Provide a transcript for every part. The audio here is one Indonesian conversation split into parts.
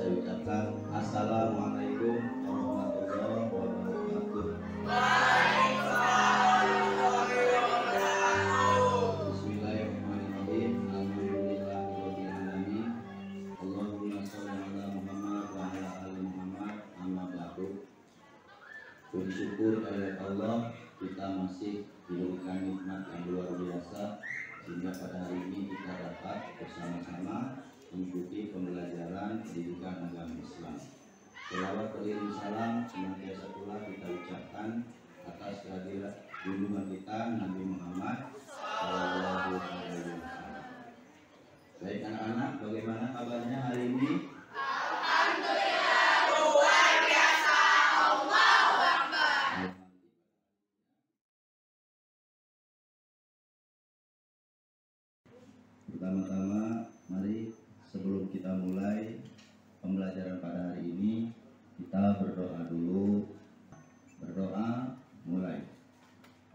saya ucapkan Assalamualaikum warahmatullahi wabarakatuh. Bismillahirrahmanirrahim. Alhamdulillahirabbil alamin. Allahumma shalli ala Muhammad wa ala ali Muhammad. Amma ba'du. Puji syukur kepada Allah, kita masih diberikan nikmat yang luar biasa sehingga pada hari ini kita dapat bersama-sama mengikuti pembelajaran pendidikan agama Islam. Selawat beriring salam senantiasa pula kita ucapkan atas kehadiran junjungan kita Nabi Muhammad Shallallahu Alaihi Wasallam. Baik anak-anak, bagaimana kabarnya hari ini? Alhamdulillah luar biasa. Allahu Akbar. Pertama-tama, mari sebelum kita mulai pembelajaran pada hari ini, kita berdoa dulu. Berdoa, mulai.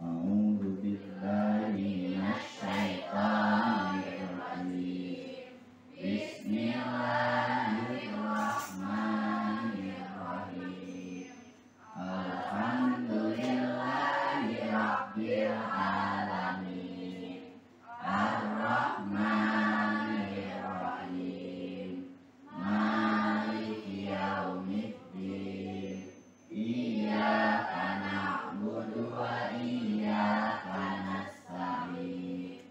A'udzu billahi minasyaitonir rajim. Bismillahirrahmanirrahim. Alhamdulillahirabbil alamin. Ar-Rahmanir-Rahim. Maliki yaumiddin. Iyyaka na'budu wa iyyaka nasta'in.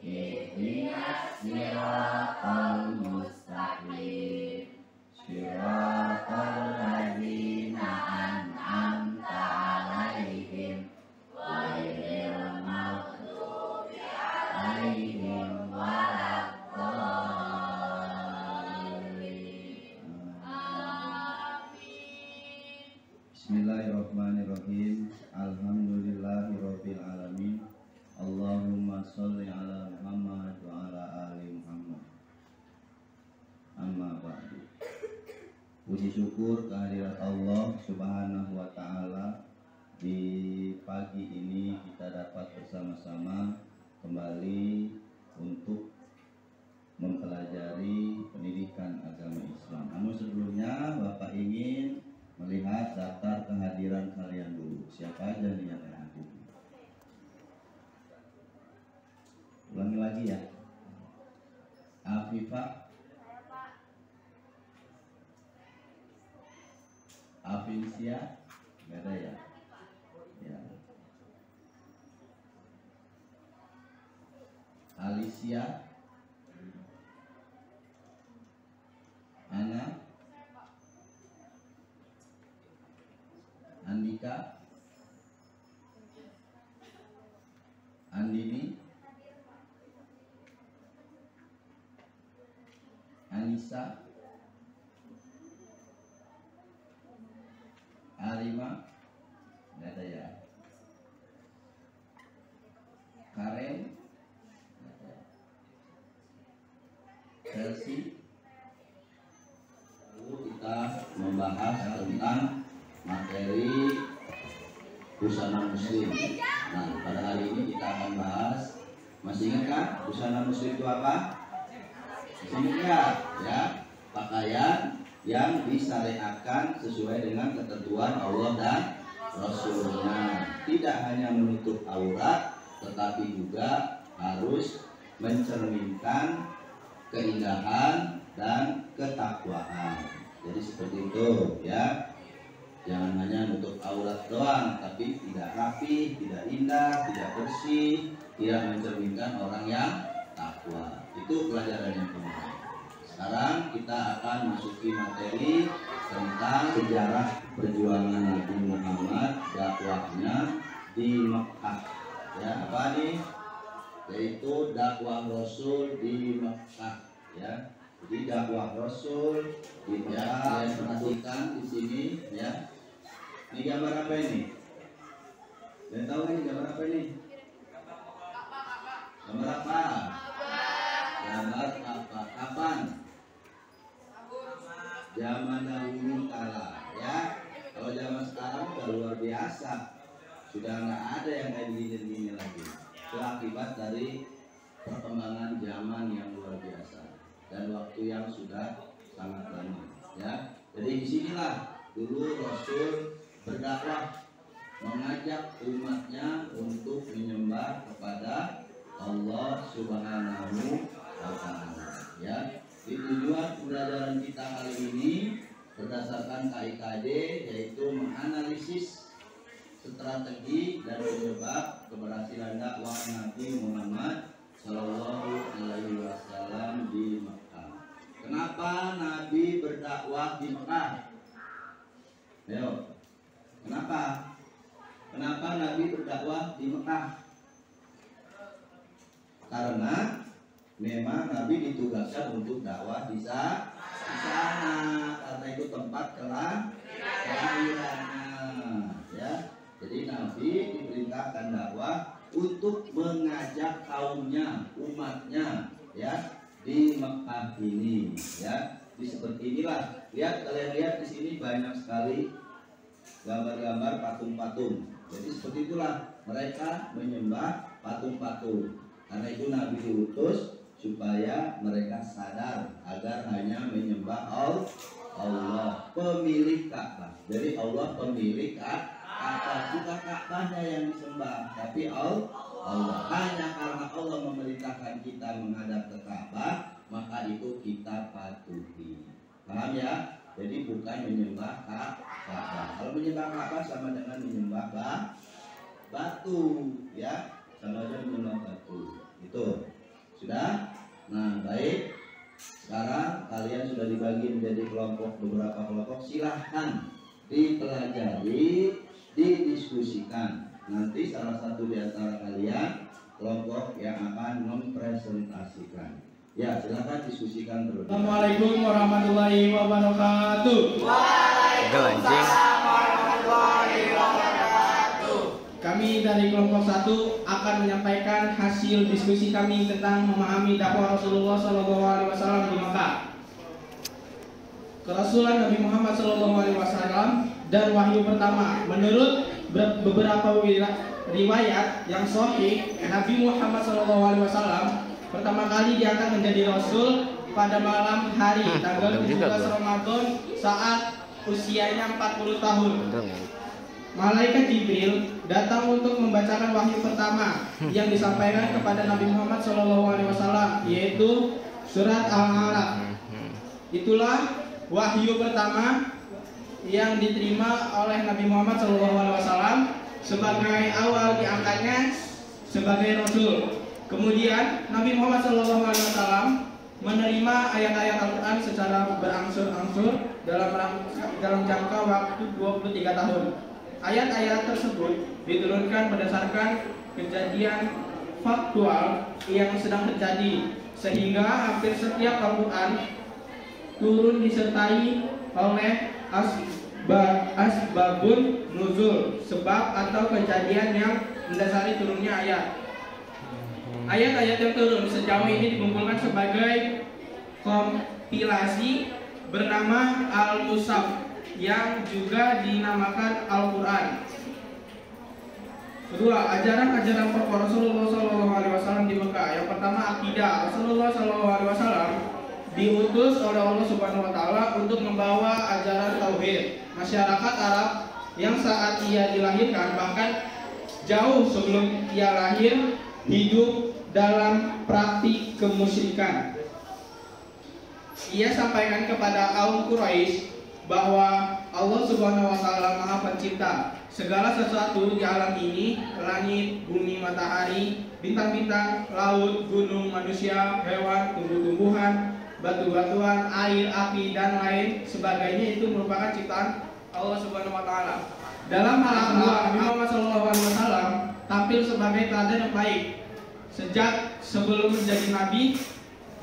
Ihdinas siratal mustaqim. Siratal ladzina an'amta 'alaihim ghairil maghdubi 'alaihim waladdallin. Amin. Bismillahirrahmanirrahim. Alhamdulillahirabbil alamin. Allahumma sholli ala Muhammad wa ala ali Muhammad. Amma ba'du. Puji syukur kehadirat Allah Subhanahu wa taala, di pagi ini kita dapat bersama-sama kembali untuk mempelajari pendidikan agama Islam. Namun sebelumnya Bapak ingin melihat daftar kehadiran kalian dulu. Siapa aja nih yang hadir? Ulangi lagi ya. Afifah, Afinsia, nggak ada ya? Ya. Alicia, Ana, Andika, Andini, Anissa, Alima, nggak ada ya. Karen, nggak ada. Chelsea. Lalu kita membahas tentang materi busana muslim. Nah, pada hari ini kita akan bahas, masih ingat kan busana muslim itu apa? Masih ingat ya? Pakaian yang disyariatkan sesuai dengan ketentuan Allah dan Rasulnya. Tidak hanya menutup aurat, tetapi juga harus mencerminkan keindahan dan ketakwaan. Jadi seperti itu ya. Jangan hanya nutup aurat doang, tapi tidak rapi, tidak indah, tidak bersih, tidak mencerminkan orang yang takwa. Itu pelajaran yang kemarin. Sekarang kita akan masuki materi tentang sejarah perjuangan Nabi Muhammad, dakwahnya di Mekah. Ya, apa nih? Yaitu dakwah Rasul di Mekah. Ya, jadi dakwah Rasul di Mekah. Kalian perhatikan di sini, ya. Ini gambar apa ini? Kalian tahu ini gambar apa ini? Gambar apa? Gambar apa? Kapan? Zaman dahulu kala, ya. Kalau zaman sekarang udah luar biasa, sudah nggak ada yang kayak begini lagi. Itu akibat dari perkembangan zaman yang luar biasa dan waktu yang sudah sangat lama. Ya, jadi disinilah dulu Rasul berdakwah, mengajak umatnya untuk menyembah kepada Allah Subhanahu wa Ta'ala. Ya, di tujuan pembelajaran kita kali ini berdasarkan KIKD, yaitu menganalisis strategi dan penyebab keberhasilan dakwah Nabi Muhammad Shallallahu Alaihi Wasallam di Mekah. Kenapa Nabi berdakwah di Mekah? Ayo, kenapa? Kenapa Nabi berdakwah di Mekah? Karena memang Nabi ditugaskan untuk dakwah di sana, karena itu tempat kelahirannya. Ya, jadi Nabi diperintahkan dakwah untuk mengajak kaumnya, umatnya, ya, di Mekah ini, ya. Di seperti inilah. Lihat, kalian lihat di sini banyak sekali gambar-gambar patung-patung. Jadi seperti itulah mereka menyembah patung-patung. Karena itu Nabi diutus supaya mereka sadar agar hanya menyembah Allah, pemilik Ka'bah. Jadi Allah pemilik Ka'bah, bukan Ka'bahnya yang disembah, tapi Allah. Hanya karena Allah memerintahkan kita menghadap ke Ka'bah, maka itu kita patuhi. Paham ya? Jadi bukan menyembah Ka'bah. Kalau menyembah Ka'bah sama dengan menyembah batu, ya, sama dengan menyembah batu. Itu sudah. Nah, baik. Sekarang kalian sudah dibagi menjadi kelompok, beberapa kelompok. Silahkan dipelajari, didiskusikan. Nanti salah satu di antara kalian kelompok yang akan mempresentasikan. Ya, silakan diskusikan terus. Assalamualaikum warahmatullahi wabarakatuh. Waalaikumsalam warahmatullahi wabarakatuh. Kami dari kelompok 1 akan menyampaikan hasil diskusi kami tentang memahami dakwah Rasulullah SAW di Mekah. Kerasulan Nabi Muhammad SAW dan wahyu pertama. Menurut beberapa riwayat yang sahih, Nabi Muhammad SAW pertama kali diangkat menjadi Rasul pada malam hari tanggal 17 Ramadan saat usianya 40 tahun. Malaikat Jibril datang untuk membacakan wahyu pertama yang disampaikan kepada Nabi Muhammad SAW, yaitu surat Al-Alaq. Itulah wahyu pertama yang diterima oleh Nabi Muhammad SAW sebagai awal diangkatnya sebagai Rasul. Kemudian Nabi Muhammad SAW menerima ayat-ayat Al-Quran secara berangsur-angsur dalam jangka waktu 23 tahun. Ayat-ayat tersebut diturunkan berdasarkan kejadian faktual yang sedang terjadi, sehingga hampir setiap Al-Quran turun disertai oleh asbabun nuzul, sebab atau kejadian yang mendasari turunnya ayat. Ayat-ayat yang turun sejauh ini dikumpulkan sebagai kompilasi bernama Al-Mushaf yang juga dinamakan Al-Quran. Kedua, ajaran-ajaran pokok Rasulullah SAW di Mekah. Yang pertama, akidah. Rasulullah SAW diutus oleh Allah Subhanahu Wa Taala untuk membawa ajaran tauhid. Masyarakat Arab yang saat ia dilahirkan, bahkan jauh sebelum ia lahir, hidup dalam praktik kemusyrikan. Ia sampaikan kepada kaum Quraisy bahwa Allah Subhanahu Wa Taala Maha Pencipta segala sesuatu di alam ini, langit, bumi, matahari, bintang-bintang, laut, gunung, manusia, hewan, tumbuh-tumbuhan, batu-batuan, air, api, dan lain sebagainya itu merupakan ciptaan Allah Subhanahu Wa Taala. Dalam hal kedua, Nabi Muhammad SAW tampil sebagai teladan yang baik. Sejak sebelum menjadi nabi,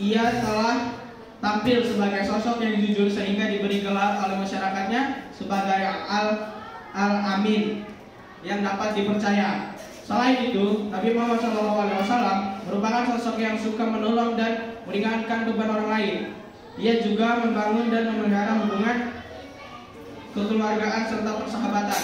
ia telah tampil sebagai sosok yang jujur sehingga diberi gelar oleh masyarakatnya sebagai Al-Amin yang dapat dipercaya. Selain itu, Nabi Muhammad SAW merupakan sosok yang suka menolong dan meringankan beban orang lain. Ia juga membangun dan memelihara hubungan kekeluargaan serta persahabatan.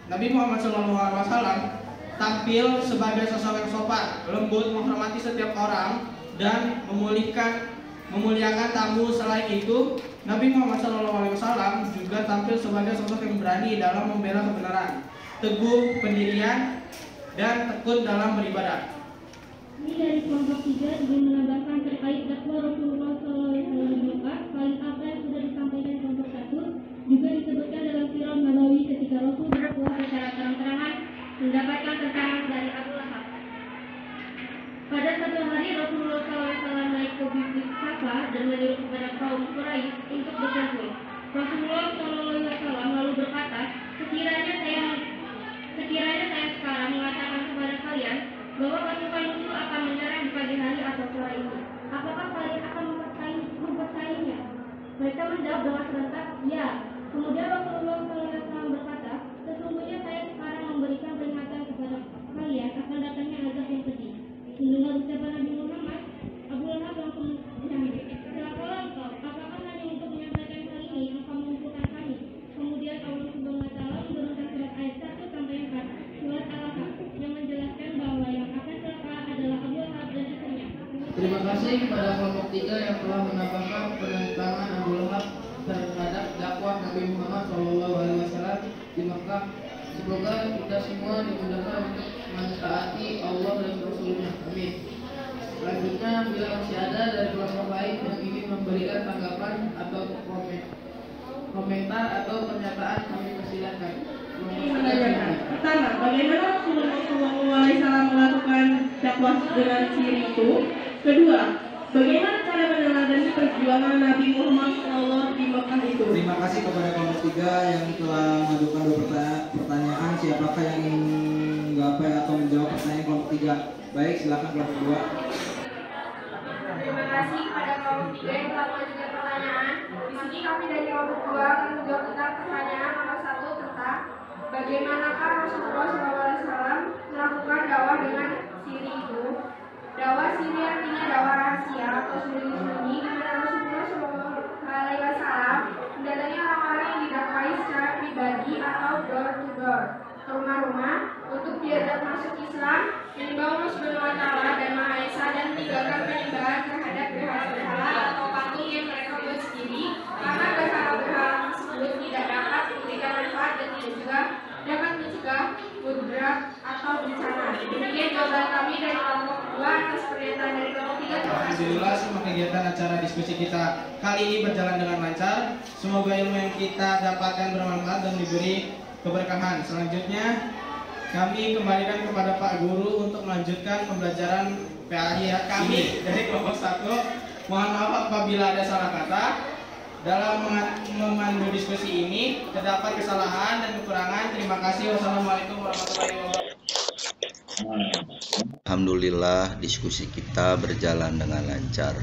Nabi Muhammad SAW tampil sebagai sosok yang sopan, lembut, menghormati setiap orang, dan memulihkan memuliakan tamu. Selain itu, Nabi Muhammad SAW juga tampil sebagai sosok yang berani dalam membela kebenaran, teguh pendirian, dan tekun dalam beribadah. Ini dari kelompok 3 ingin menambahkan terkait dakwah Rasulullah SAW di Mekah. Selain apa yang sudah disampaikan kelompok 1, juga disebutkan dalam Sirah Nabawi ketika Rasul berdakwah secara terang-terangan mendapatkan tentangan dari Abu Lahab. Pada satu hari Rasulullah SAW naik ke bukit Safa dan menyuruh kepada kaum Quraisy untuk berkumpul. Rasulullah SAW lalu berkata, sekiranya saya sekarang mengatakan kepada kalian bahwa pasukan musuh akan menyerang di pagi hari atau sore ini, apakah kalian akan mempercayainya? Mereka menjawab dengan serentak, ya. Kemudian Rasulullah SAW berkata, sesungguhnya saya sekarang memberikan peringatan kepada kalian akan datangnya azab yang pedih. Mendengar ucapan Nabi Muhammad, Abu Lahab langsung menangis. Celakalah engkau, apakah hanya untuk menyampaikan hal ini engkau mengumpulkan kami? Kemudian Allah Subhanahu wa Ta'ala menurunkan surat ayat 1 sampai 4, surat Al-Lahab, yang menjelaskan bahwa yang akan celaka adalah Abu Lahab dan istrinya. Terima kasih kepada kelompok 3 yang telah menambahkan penentangan Abu Lahab terhadap dakwah Nabi Muhammad SAW di Makkah. Semoga kita semua dimudahkan untuk mentaati Allah dan Rasulnya. Amin. Selanjutnya, bila masih ada dari kelompok lain yang ingin memberikan tanggapan atau komentar atau pernyataan, kami persilakan. Pertama, bagaimana Rasulullah SAW melakukan dakwah dengan ciri itu? Kedua, bagaimana cara meneladani perjuangan Nabi Muhammad SAW di Mekah itu? Terima kasih kepada kelompok 3 yang telah mengajukan 2 pertanyaan. Siapakah yang ingin menggapai atau menjawab pertanyaan kelompok 3? Baik, silakan kelompok 2. Terima kasih kepada kelompok 3 yang telah mengajukan pertanyaan. Di sini kami dari kelompok 2 akan menjawab tentang pertanyaan nomor 1 tentang bagaimanakah Rasulullah SAW melakukan dakwah dengan siri itu. Dakwah siri artinya dakwah rahasia atau sembunyi-sembunyi, di mana Rasulullah SAW mendatangi orang-orang yang didakwai secara pribadi atau door to door ke rumah-rumah untuk diajak masuk Islam, menyembah Allah Subhanahu wa Ta'ala dan Maha Esa, dan meninggalkan penyembahan terhadap berhala-berhala atau patung yang mereka buat sendiri, karena berhala-berhala tersebut tidak dapat memberikan manfaat dan tidak juga dapat mencegah mudrak atau bencana. Demikian jawaban kami dari kelompok 2 atas pernyataan dari kelompok 3. Alhamdulillah, semua kegiatan acara diskusi kita kali ini berjalan dengan lancar. Semoga ilmu yang kita dapatkan bermanfaat dan diberi keberkahan. Selanjutnya, kami kembalikan kepada Pak Guru untuk melanjutkan pembelajaran PAI kami dari kelompok 1. Mohon maaf apabila ada salah kata. Dalam memandu diskusi ini terdapat kesalahan dan kekurangan. Terima kasih. Wassalamualaikum warahmatullahi wabarakatuh. Alhamdulillah, diskusi kita berjalan dengan lancar.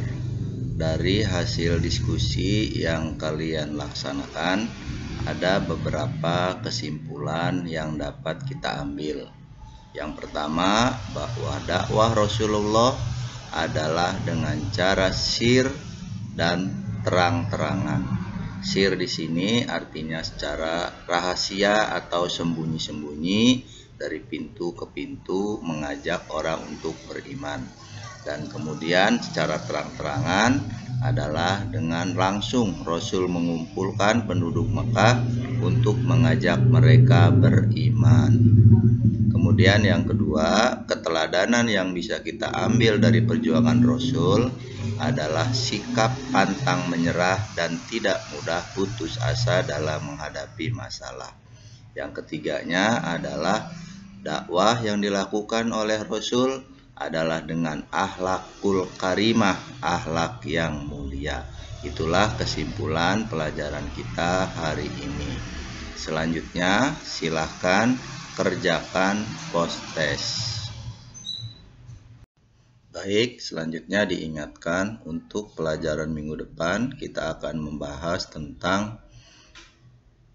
Dari hasil diskusi yang kalian laksanakan, ada beberapa kesimpulan yang dapat kita ambil. Yang pertama, bahwa dakwah Rasulullah adalah dengan cara sir dan terang-terangan. Sir di sini artinya secara rahasia atau sembunyi-sembunyi, dari pintu ke pintu mengajak orang untuk beriman. Dan kemudian secara terang-terangan adalah dengan langsung Rasul mengumpulkan penduduk Mekah untuk mengajak mereka beriman. Kemudian yang kedua, keteladanan yang bisa kita ambil dari perjuangan Rasul adalah sikap pantang menyerah dan tidak mudah putus asa dalam menghadapi masalah. Yang ketiganya adalah dakwah yang dilakukan oleh Rasul adalah dengan akhlakul karimah, akhlak yang mulia. Itulah kesimpulan pelajaran kita hari ini. Selanjutnya silahkan kerjakan post test. Baik, selanjutnya diingatkan untuk pelajaran minggu depan kita akan membahas tentang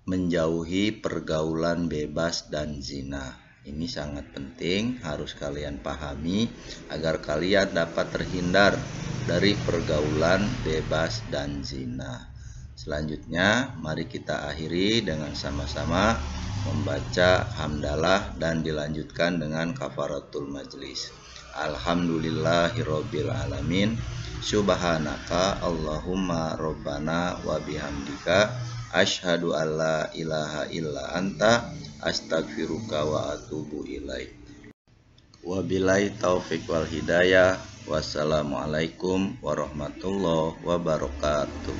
menjauhi pergaulan bebas dan zina. Ini sangat penting, harus kalian pahami agar kalian dapat terhindar dari pergaulan bebas dan zina. Selanjutnya, mari kita akhiri dengan sama-sama membaca hamdalah dan dilanjutkan dengan kafaratul majlis. Alhamdulillahirabbil alamin. Subhanaka Allahumma rabbana wa bihamdika asyhadu alla ilaha illa anta astaghfiruka wa atubu ilaik. Wabillahi taufik wal hidayah. Wassalamualaikum warahmatullahi wabarakatuh.